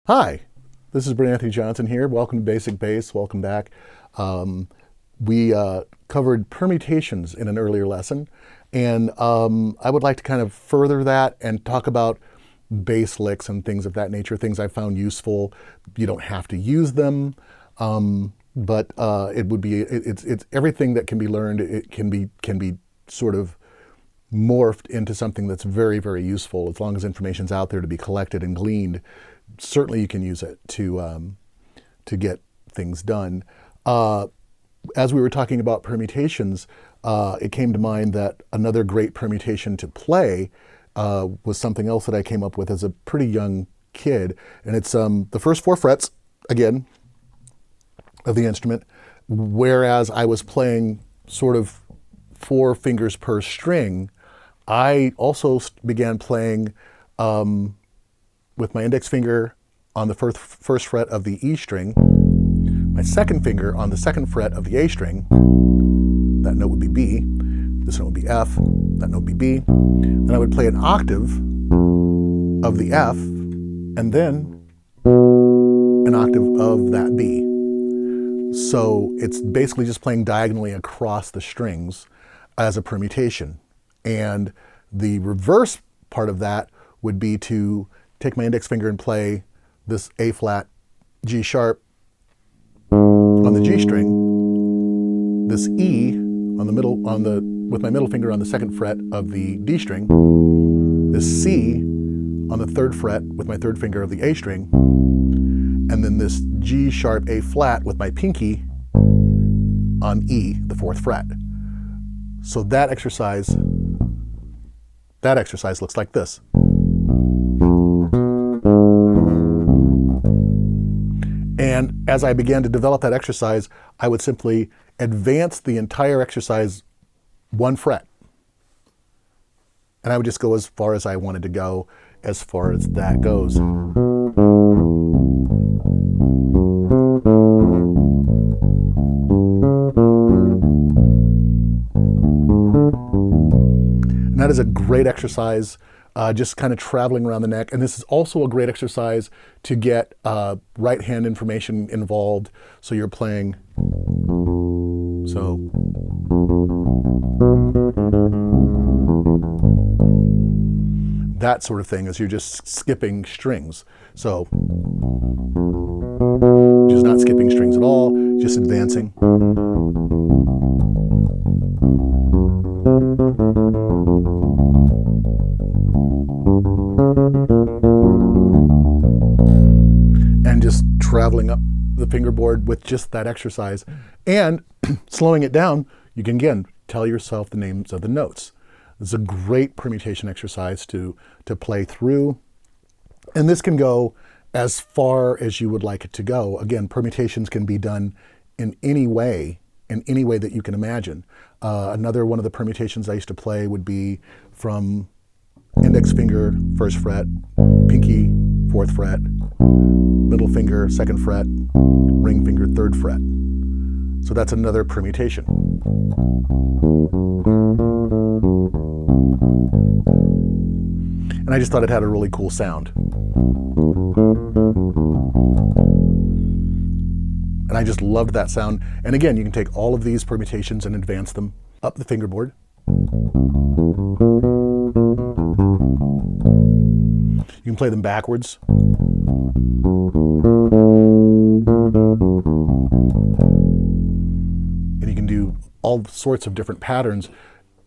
Hi, this is Brent-Anthony Johnson here. Welcome to Basic Bass. Welcome back. We covered permutations in an earlier lesson, and I would like to kind of further that and talk about bass licks and things of that nature, things I found useful. You don't have to use them, but it would be it's everything that can be learned. It can be sort of morphed into something that's very, very useful as long as information's out there to be collected and gleaned. Certainly you can use it to get things done. As we were talking about permutations, it came to mind that another great permutation to play was something else that I came up with as a pretty young kid. And it's the first four frets, again, of the instrument, whereas I was playing sort of 4 fingers per string. I also began playing with my index finger on the first fret of the E string, my second finger on the second fret of the A string, that note would be B, this note would be F, that note would be B, then I would play an octave of the F, and then an octave of that B. So it's basically just playing diagonally across the strings as a permutation. And the reverse part of that would be to take my index finger and play this A flat, G sharp on the G string, this E on the middle with my middle finger on the second fret of the D string, this C on the third fret with my third finger of the A string, and then this G sharp A flat with my pinky on E, the fourth fret. So that exercise looks like this. And as I began to develop that exercise, I would simply advance the entire exercise 1 fret. And I would just go as far as I wanted to go, as far as that goes. And that is a great exercise, just kind of traveling around the neck. And this is also a great exercise to get right hand information involved. So you're playing, so. That sort of thing as you're just skipping strings. So, just not skipping strings at all, just advancing. And just traveling up the fingerboard with just that exercise. And slowing it down, you can again tell yourself the names of the notes. It's a great permutation exercise to play through. And this can go as far as you would like it to go. Again, permutations can be done in any way that you can imagine. Another one of the permutations I used to play would be from index finger, first fret, pinky, fourth fret, middle finger, second fret, ring finger, third fret. So that's another permutation. And I just thought it had a really cool sound. And I just loved that sound. And again, you can take all of these permutations and advance them up the fingerboard. You can play them backwards. And you can do all sorts of different patterns.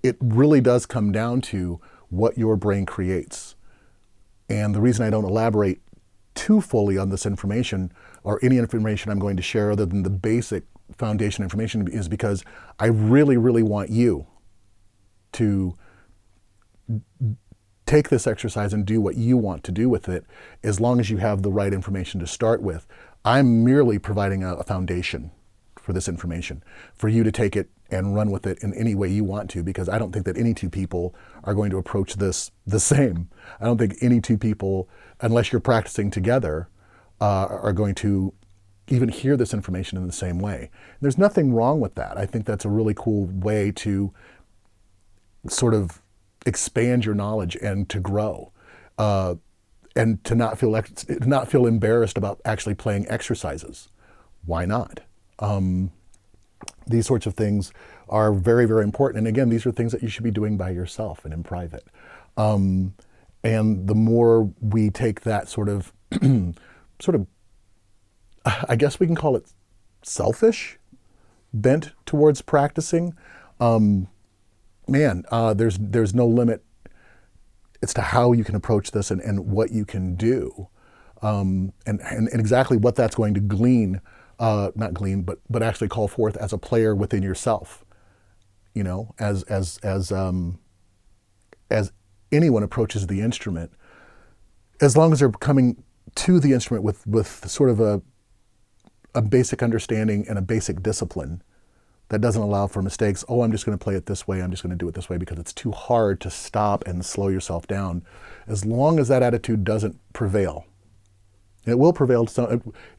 It really does come down to what your brain creates. And the reason I don't elaborate too fully on this information or any information I'm going to share other than the basic foundation information is because I really, really want you to take this exercise and do what you want to do with it, as long as you have the right information to start with. I'm merely providing a foundation for this information, for you to take it and run with it in any way you want to, because I don't think that any two people are going to approach this the same. I don't think any two people, unless you're practicing together, are going to even hear this information in the same way. There's nothing wrong with that. I think that's a really cool way to sort of expand your knowledge and to grow. and to not feel embarrassed about actually playing exercises. Why not? These sorts of things are very, very important. And again, these are things that you should be doing by yourself and in private. And the more we take that sort of, I guess we can call it selfish bent towards practicing, there's no limit as to how you can approach this and what you can do, and exactly what that's going to glean, not glean, but actually call forth as a player within yourself. You know, as anyone approaches the instrument, as long as they're coming to the instrument with sort of a basic understanding and a basic discipline that doesn't allow for mistakes. Oh, I'm just going to play it this way. I'm just going to do it this way because it's too hard to stop and slow yourself down. As long as that attitude doesn't prevail, it will prevail.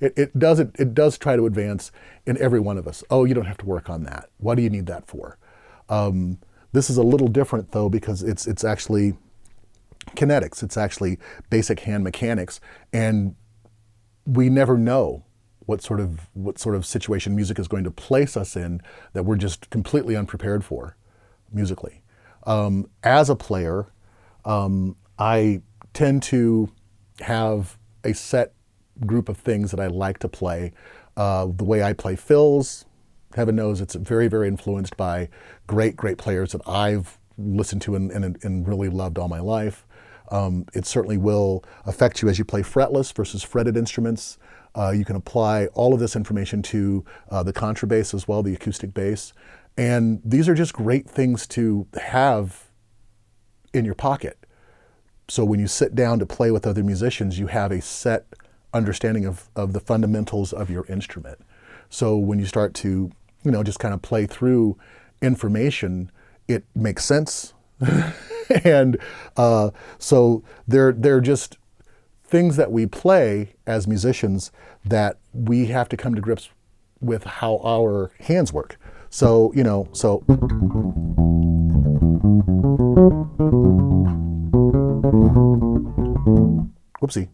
It does try to advance in every one of us. Oh, you don't have to work on that. What do you need that for? This is a little different though, because it's actually kinetics. It's actually basic hand mechanics, and we never know what sort of situation music is going to place us in that we're just completely unprepared for musically. As a player, I tend to have a set group of things that I like to play. The way I play fills, heaven knows it's very, very influenced by great players that I've listened to and really loved all my life. It certainly will affect you as you play fretless versus fretted instruments. You can apply all of this information to the contrabass as well, the acoustic bass. And these are just great things to have in your pocket. So when you sit down to play with other musicians, you have a set understanding of the fundamentals of your instrument. So when you start to, just kind of play through information, it makes sense. And so they're just things that we play as musicians that we have to come to grips with how our hands work. So, whoopsie.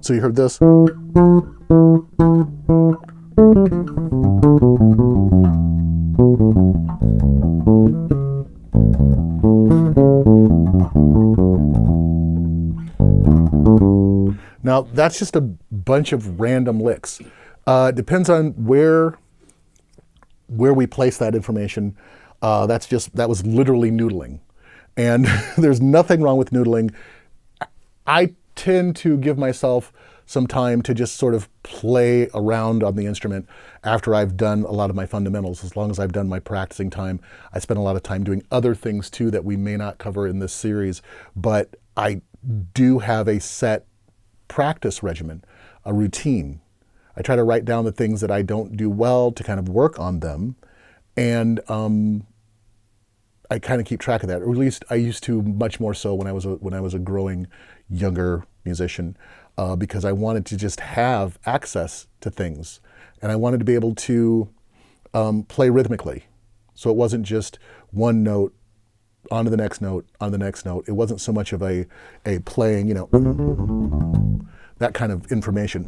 So you heard this? Now that's just a bunch of random licks. It depends on where we place that information. That was literally noodling. And there's nothing wrong with noodling. I tend to give myself some time to just sort of play around on the instrument after I've done a lot of my fundamentals. As long as I've done my practicing time, I spend a lot of time doing other things too that we may not cover in this series, but I do have a set practice regimen, a routine. I try to write down the things that I don't do well to kind of work on them, and I kind of keep track of that, or at least I used to much more so when I was a growing younger musician, because I wanted to just have access to things, and I wanted to be able to play rhythmically. So it wasn't just one note onto the next note, on the next note. It wasn't so much of a playing, that kind of information.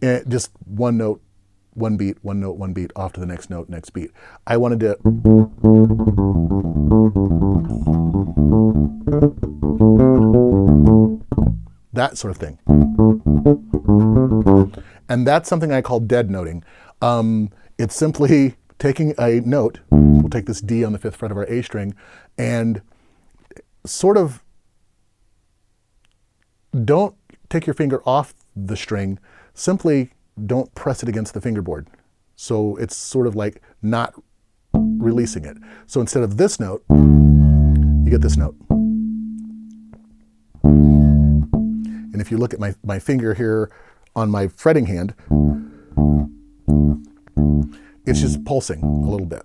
And just one note, one beat, one note, one beat, off to the next note, next beat. I wanted to that sort of thing. And that's something I call dead noting. It's simply taking a note, we'll take this D on the 5th fret of our A string, and sort of don't take your finger off the string, simply don't press it against the fingerboard. So it's sort of like not releasing it. So instead of this note, you get this note. And if you look at my finger here on my fretting hand, it's just pulsing a little bit.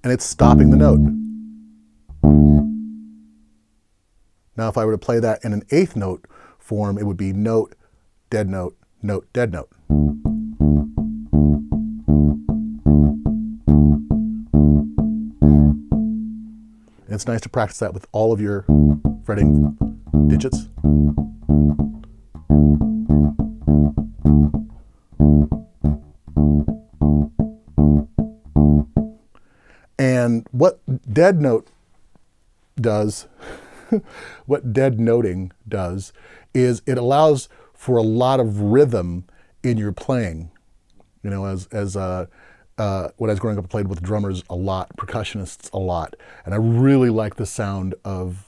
And it's stopping the note. Now, if I were to play that in an eighth note form, it would be note, dead note, note, dead note. And it's nice to practice that with all of your fretting digits. And what dead note does, what dead noting does, is it allows for a lot of rhythm in your playing. You know, when I was growing up, I played with drummers a lot, percussionists a lot, and I really like the sound of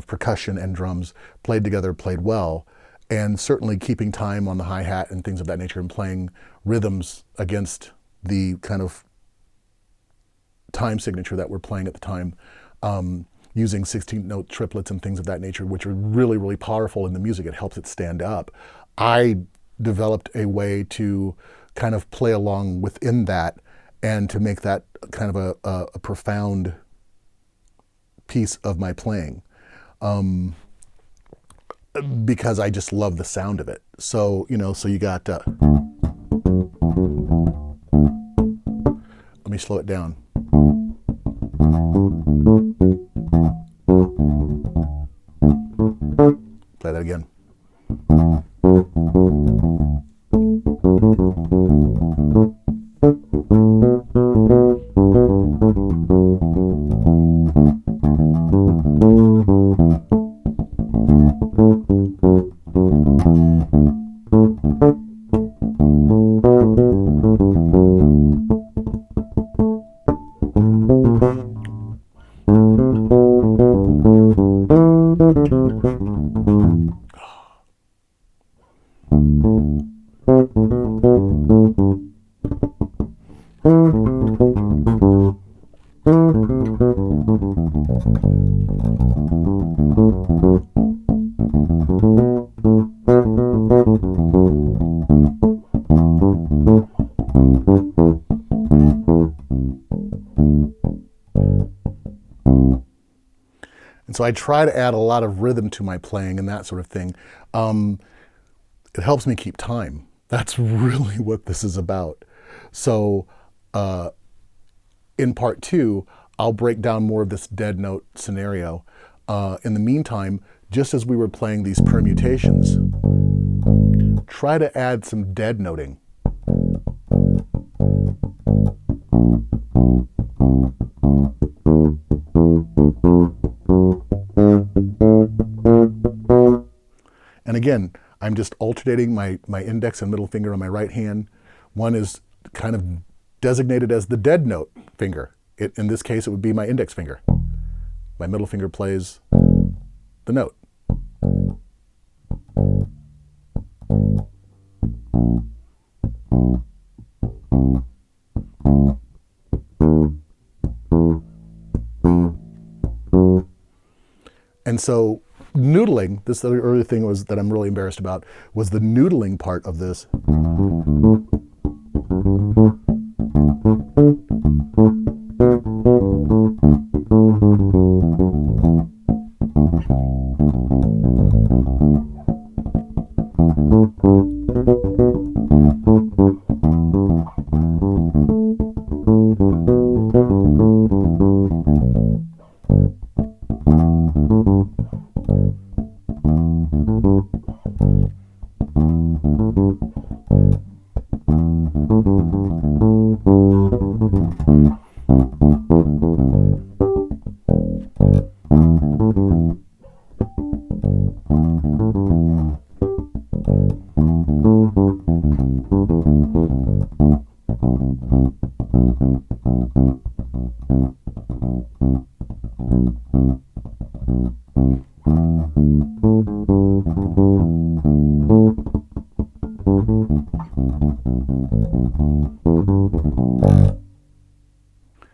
percussion and drums played together, played well, and certainly keeping time on the hi-hat and things of that nature and playing rhythms against the kind of time signature that we're playing at the time, using 16-note triplets and things of that nature, which are really, really powerful in the music. It helps it stand up. I developed a way to kind of play along within that and to make that kind of a profound piece of my playing, because I just love the sound of it. So, you know, so you got, let me slow it down. Play that again. And so I try to add a lot of rhythm to my playing and that sort of thing. It helps me keep time. That's really what this is about. So in part 2, I'll break down more of this dead note scenario. In the meantime, just as we were playing these permutations, try to add some dead noting. And again, I'm just alternating my index and middle finger on my right hand. One is kind of designated as the dead note finger. In this case, it would be my index finger. My middle finger plays the note. And so noodling, this the early thing was that I'm really embarrassed about, was the noodling part of this.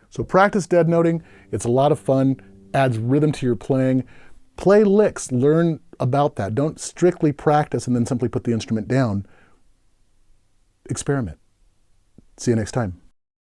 So practice dead noting. It's a lot of fun, adds rhythm to your playing. Play licks, learn about that. Don't strictly practice and then simply put the instrument down. Experiment. See you next time.